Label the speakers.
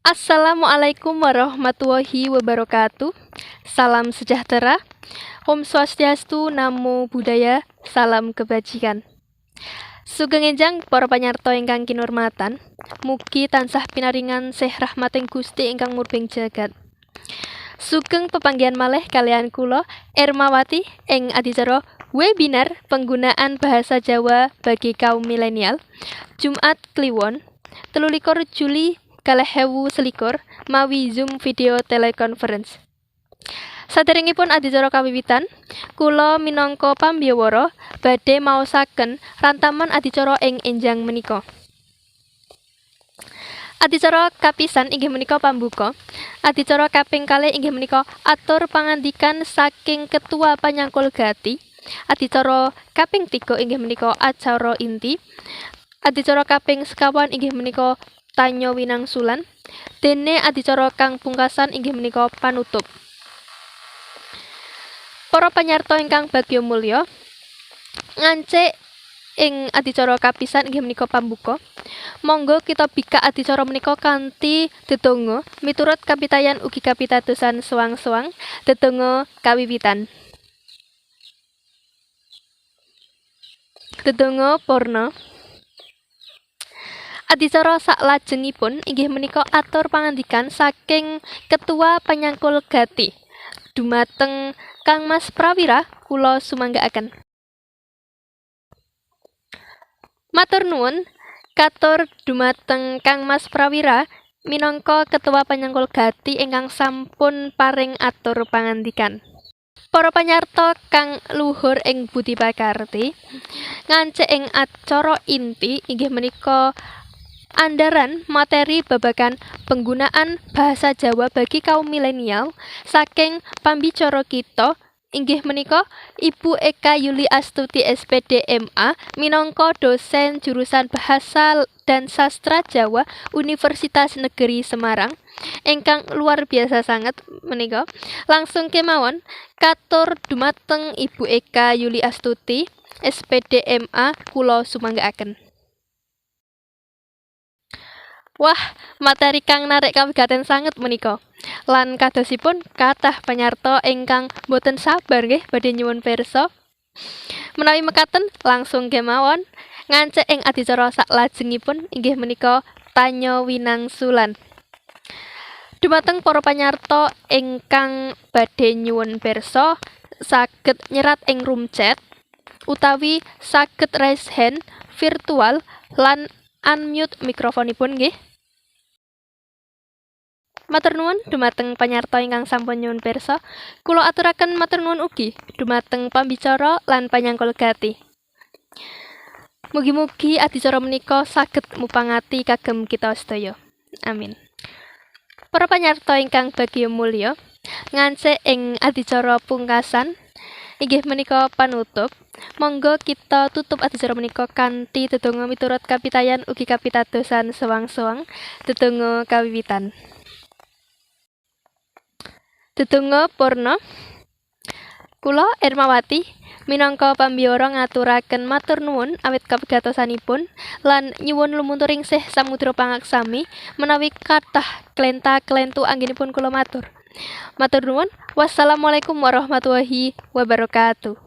Speaker 1: Assalamualaikum warahmatullahi wabarakatuh. Salam sejahtera. Om Swastiastu, Namo Buddhaya, salam kebajikan. Sugeng enjang para panyarta ingkang kinurmatan, mugi tansah pinaringan sih rahmating Gusti ingkang murbing jagat. Sugeng pepanggihan malih kalian kula Ermawati ing adicara webinar penggunaan bahasa Jawa bagi kaum milenial Jumat Kliwon 23 Juli 2021 mawi Zoom video teleconference. Saderengipun adicara kawiwitan, kula minangka pambiawara badhe maosaken rantaman adicara ing enjang menika. Adicara kapisan inggih menika pambuka. Adicara kaping kalih inggih menika atur pangandikan saking Ketua Panyangkul Gati. Adicara kaping 3 inggih menika acara inti. Adicara kaping sekawan inggih menika Tanya Winangsulan. Dene adicara kang pungkasan inggih menika panutup. Para panyarta ingkang bagya mulya, ngancik ing adicara kapisan inggih menika pambuka. Monggo kita bikak adicara menika kanthi dedonga miturut kapitayan ugi kapitadosan sewang-sewang. Dedonga kawiwitan. Dedonga Purna. Adicara saklajengipun inggih menika atur pangandikan saking Ketua Panyangkul Gati. Dumateng Kang Mas Prawira kula sumanggaaken. Matur nuwun katur dumateng Kang Mas Prawira minangka Ketua Panyangkul Gati ingkang sampun paring atur pangandikan. Para panyarta kang luhur ing budi pakarti, ngancik ing acara inti inggih menika andharan materi babagan penggunaan bahasa Jawa bagi kaum milenial saking pambicara kita inggih menika Ibu Eka Yuli Astuti SPD MA minangka dosen jurusan Bahasa dan Sastra Jawa Universitas Negeri Semarang ingkang luar biasa sangat menika. Langsung kemawon katur dumateng Ibu Eka Yuli Astuti SPD MA kula sumanggaaken. Wah, materi kang narik kawigaten sanget menika. Lan kadosipun kathah panyarta ingkang boten sabar nggih badhe nyuwun pirsa. Menawi mekaten langsung kemawon ngancik ing adicara saklajengipun inggih menika Tanya Winangsulan. Dumateng para panyarta ingkang badhe nyuwun pirsa saged nyerat ing room chat utawi saged raise hand virtual lan unmute mikrofonipun nggih. Matur nuwun dumateng panyarta ingkang sampun nyuwun pirsa. Kula aturaken matur nuwun ugi dumateng pambicara lan panyangkul gati. Mugi-mugi adicara menika saged mupangati kagem kita sedaya. Amin. Para panyarta ingkang bagya mulya, ngancik ing adicara pungkasan inggih menika panutup. Monggo kita tutup adicara menika kanthi dedonga miturut kapitayan ugi kapitadosan sewang-sewang. Dedonga kawiwitan. Dedonga Purna. Kula Ermawati minangka pambiwara ngaturaken matur nuwun awit kapigatosanipun lan nyuwun lumunturing sih samudra pangaksami menawi kathah klenta-klentu anggenipun kula matur. Matur nuwun. Wassalamualaikum warahmatullahi wabarakatuh.